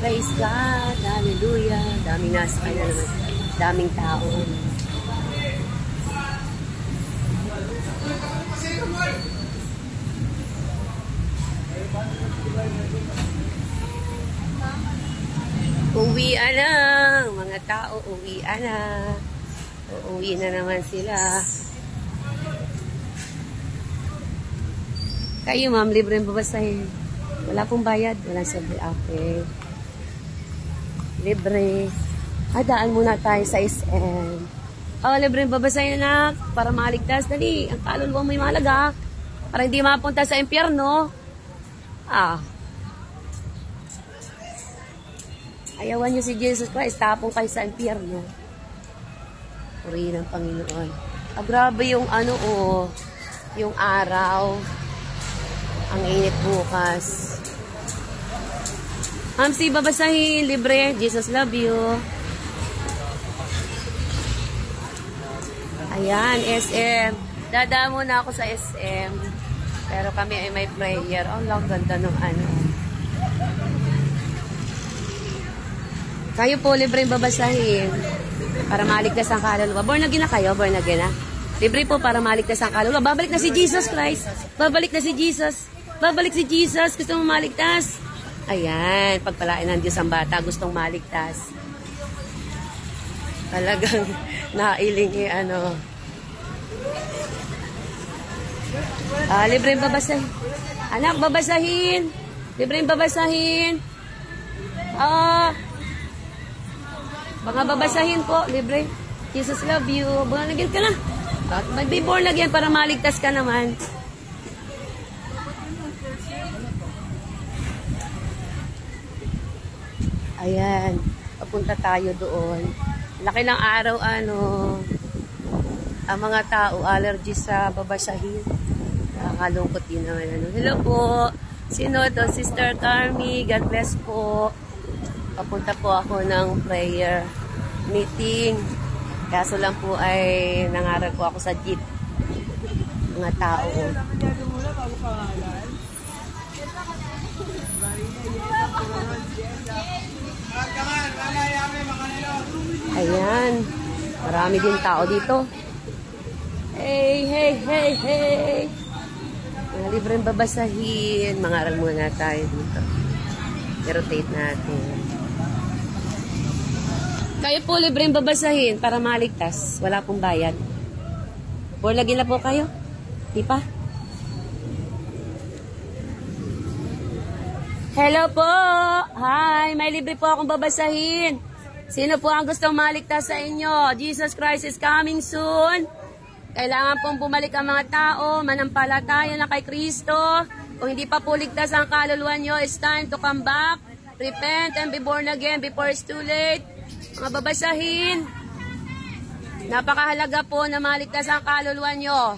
Praise God. Hallelujah. Daming nasa kanya naman. Daming tao. Uwian na. Mga tao, uwian na. Uuwi na naman sila. Kayo ma'am, libre ang babasahin. Wala pong bayad. Walang sabi. Okay. Libre. Daan muna tayo sa SM. Libre ang babasahin na para maligtas. Dali, ang kaluluwa may malaga. Para hindi mapunta sa impyerno. Ayawan nyo si Jesus Christ. Tapong kayo sa impyerno. Purihin ng Panginoon. Grabe yung yung araw. Ang init bukas. Hamsi, babasahin. Libre. Jesus love you. Ayan, SM. Dadaan muna ako sa SM. Pero kami ay may prayer. Ang ganda ng Kayo po, libre babasahin. Para maligtas ang kaluluwa. Born again na kayo? Born again na? Libre po para maligtas ang kaluluwa. Babalik na si Jesus Christ. Babalik na si Jesus. Babalik si Jesus. Gusto mong maligtas? Ayan. Pagpalain ng Diyos ang bata. Gustong maligtas. Talagang nailing libre yung babasahin. Anak, babasahin. Libre yung babasahin. Mga babasahin po. Libre. Jesus love you. Born again ka na. Mag-be born again para maligtas ka naman. Ayan. Papunta tayo doon. Laki ng araw, ang mga tao, allergy sa babasahin. Nakakalungkot din naman. Hello po. Sino to? Sister Carmi. God bless po. Papunta po ako ng prayer meeting. Kaso lang po ay nangaral po ako sa jeep. Mga tao. Ayan. Marami din tao dito. Hey, hey, hey, hey. Mga libreng babasahin. Mangaral muna tayo dito. I-rotate natin. Kayo po libreng babasahin para maligtas. Wala pong bayad. Lagi na po kayo? Di pa? Hello po! Hi! May libre po akong babasahin. Sino po ang gustong maligtas sa inyo? Jesus Christ is coming soon. Kailangan pong bumalik ang mga tao, manampalataya na kay Kristo. Kung hindi pa po ligtas ang kaluluwa nyo, it's time to come back. Repent and be born again before it's too late. Mga babasahin. Napakahalaga po na maligtas ang kaluluwa nyo.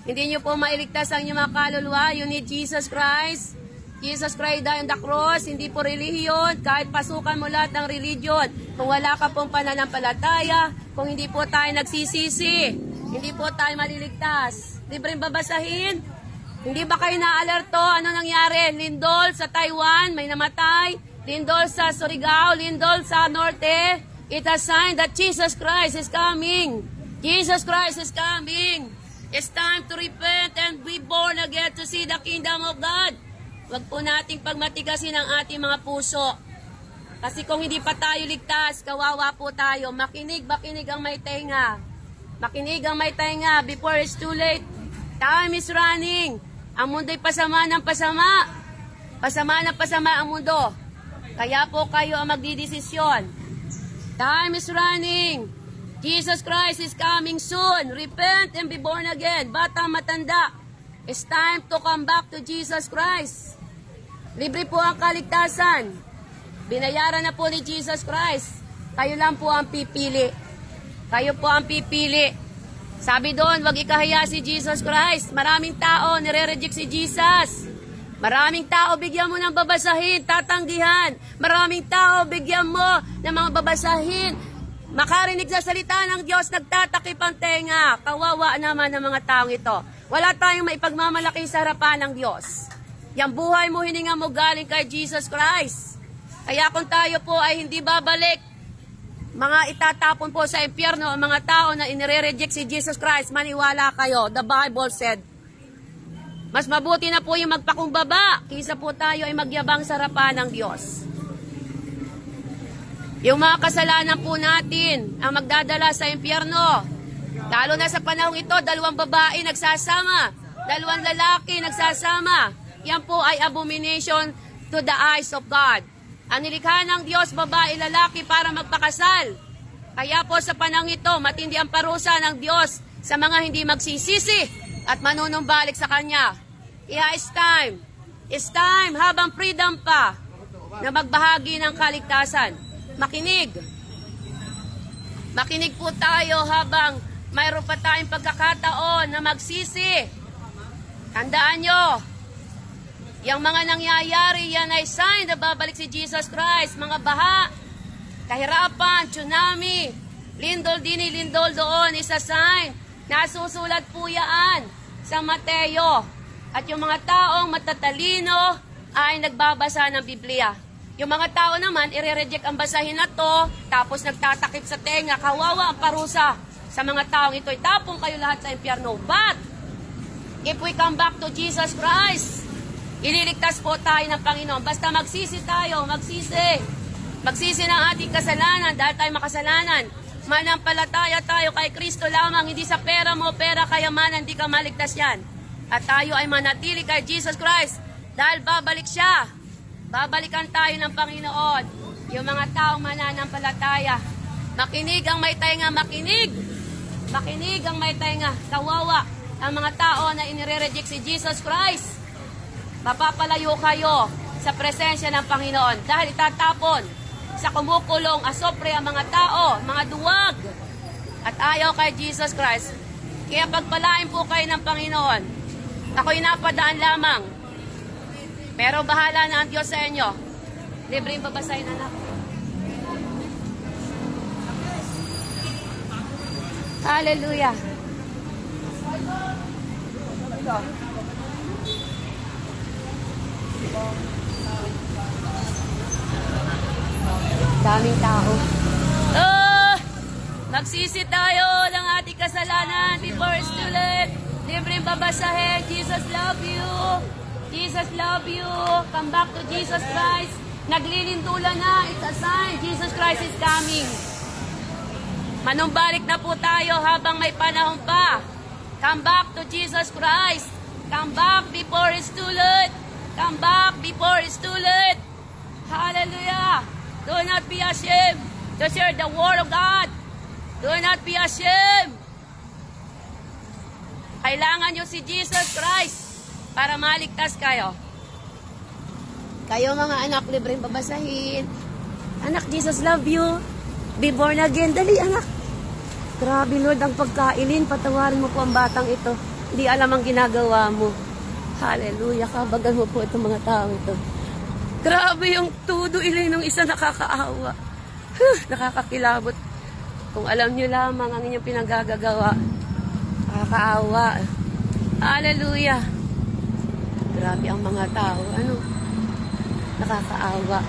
Hindi nyo po mailigtas ang inyong mga kaluluwa. You need Jesus Christ. Jesus Christ died on the cross, hindi po relihiyon, kahit pasukan mo lahat ng religion. Kung wala ka pong pananampalataya, kung hindi po tayo nagsisisi, hindi po tayo maliligtas. Libreng babasahin. Hindi ba kayo na-alerto? Ano nangyari? Lindol sa Taiwan, may namatay. Lindol sa Surigao, lindol sa Norte. It has signed that Jesus Christ is coming. Jesus Christ is coming. It's time to repent and be born again to see the kingdom of God. Huwag po nating pagmatigasin ang ating mga puso. Kasi kung hindi pa tayo ligtas, kawawa po tayo. Makinig ang may tenga. Makinig ang may tenga before it's too late. Time is running. Ang mundo'y pasama ng pasama. Pasama ng pasama ang mundo. Kaya po kayo ang magdidesisyon. Time is running. Jesus Christ is coming soon. Repent and be born again. Bata, matanda. It's time to come back to Jesus Christ. Libre po ang kaligtasan. Binayaran na po ni Jesus Christ. Kayo lang po ang pipili. Kayo po ang pipili. Sabi doon, wag ikahiya si Jesus Christ. Maraming tao nire-reject si Jesus. Maraming tao bigyan mo ng babasahin, tatanggihan. Maraming tao bigyan mo ng mga babasahin. Makarinig sa salita ng Diyos, nagtatakip ang tenga. Kawawa naman ng mga taong ito. Wala tayong maipagmamalaki sa harapan ng Diyos. Yang buhay mo, hininga mo galing kay Jesus Christ. Kaya kung tayo po ay hindi babalik, mga itatapon po sa impyerno ang mga tao na inire-reject si Jesus Christ, maniwala kayo. The Bible said, mas mabuti na po yung magpakumbaba kaysa po tayo ay magyabang sa harapan ng Diyos. Yung mga kasalanan po natin ang magdadala sa impyerno. Lalo na sa panahong ito, 2 babae nagsasama, 2 lalaki nagsasama. Yan po ay abomination to the eyes of God. Ang nilikha ng Diyos, babae, lalaki para magpakasal. Kaya po sa panahong ito, matindi ang parusa ng Diyos sa mga hindi magsisisi at manunumbalik sa Kanya. Kaya it's time habang freedom pa na magbahagi ng kaligtasan. Makinig. Makinig po tayo habang mayroon pa tayong pagkakataon na magsisi. Tandaan nyo, yung mga nangyayari, yan ay sign na babalik si Jesus Christ. Mga baha, kahirapan, tsunami, lindol din, lindol doon, isa sign. Nasusulat po yan sa Mateo. At yung mga taong matatalino ay nagbabasa ng Biblia. Yung mga tao naman, ire-reject ang basahin na to, tapos nagtatakip sa tenga, kawawa ang parusa sa mga taong ito. Itapong kayo lahat sa impyerno. But, if we come back to Jesus Christ, ililigtas po tayo ng Panginoon. Basta magsisi tayo, magsisi. Magsisi ng ating kasalanan dahil tayo makasalanan. Manampalataya tayo kay Kristo lamang, hindi sa pera mo, pera, kayamanan, hindi ka maligtas yan. At tayo ay manatili kay Jesus Christ dahil babalik siya. Babalikan tayo ng Panginoon. Yung mga taong mananampalataya. Makinig ang may tainga, makinig. Makinig ang may tainga. Kawawa ang mga tao na inire-reject si Jesus Christ. Mapapalayo kayo sa presensya ng Panginoon dahil itatapon sa kumukulong asopre ang mga tao, mga duwag, at ayaw kay Jesus Christ. Kaya pagpalain po kayo ng Panginoon. Ako'y napadaan lamang. Pero bahala na ang Diyos sa inyo. Libreng babasahin, anak. Hallelujah. Daming tao. Magsisi tayo ng ating kasalanan before it's too late. Libreng babasahin. Jesus love you. Jesus love you. Come back to Jesus Christ. Naglilintulan na. It's a sign. Jesus Christ is coming. Manumbalik na po tayo habang may panahon pa. Come back to Jesus Christ. Come back before it's too late. Come back before it's too late. Hallelujah. Do not be ashamed to share the word of God. Do not be ashamed. Kailangan nyo si Jesus Christ para maligtas kayo. Kayo mga anak, libreng babasahin. Anak, Jesus love you. Be born again. Dali, anak. Grabe, Lord, ang pagkailin. Patawarin mo po ang batang ito. Hindi alam ang ginagawa mo. Hallelujah. Kabagan mo po itong mga tao ito. Grabe yung tudo ilin ng isa, nakakaawa. Nakakakilabot. Kung alam nyo lamang ang inyong pinagagagawa. Nakakaawa. Hallelujah. Grabe ang mga tao. Nakakaawa.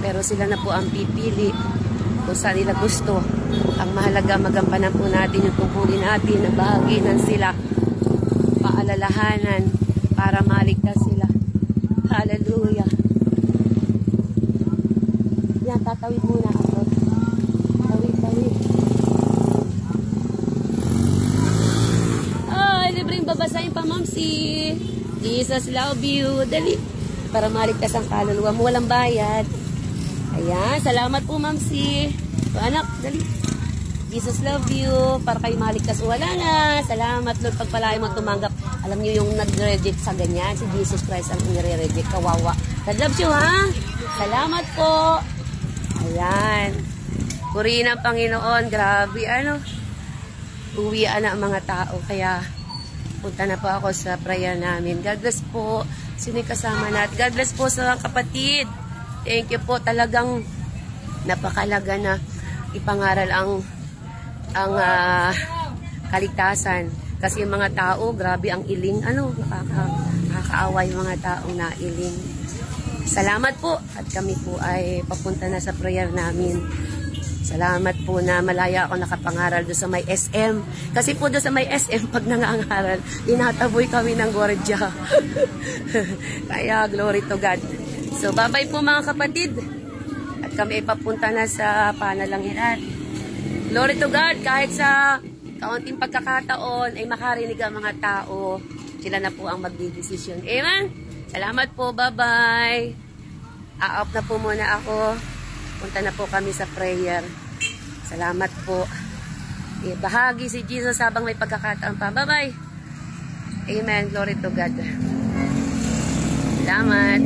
Pero sila na po ang pipili kung saan nila gusto. Ang mahalaga, magampanan po natin yung tungkulin natin na bahaginan sila. Paalalahanan para maligtas sila. Hallelujah. Yan, tatawid muna ako. Tawid. Libreng babasahin pa, Mamsi. Jesus love you. Dali. Para maligtas ang kaluluwa mo. Walang bayad. Ayan. Salamat po, Mamsi. So, anak, dali. Jesus love you. Para kayo maligtas. Wala na. Salamat, Lord. Pagpalain mo tumanggap. Alam niyo yung nag-reject sa ganyan. Si Jesus Christ ang nire-reject. Kawawa. God loves you, ha? Salamat po. Ayan. Purihin ang Panginoon. Grabe. Uwian na ang mga tao. Kaya, punta na po ako sa prayer namin. God bless po. Sino kasama natin? God bless po sa mga kapatid. Thank you po. Talagang napakalaga na ipangaral ang kaligtasan. Kasi yung mga tao, grabe ang iling. Nakakaawa yung mga taong nailing. Salamat po at kami po ay papunta na sa prayer namin. Salamat po na malaya ako nakapangaral doon sa may SM. Kasi po doon sa may SM, pag nangangaral, inataboy kami ng gwardiya. Kaya glory to God. So bye-bye po mga kapatid. At kami ay papunta na sa panalanginan. Glory to God, kahit sa kaunting pagkakataon ay makarinig ang mga tao. Sila na po ang magdidesisyon. Amen? Salamat po, bye-bye. A-off na po muna ako. Punta na po kami sa prayer. Salamat po. Bahagi si Jesus habang may pagkakataon pa. Bye-bye. Amen, glory to God. Salamat.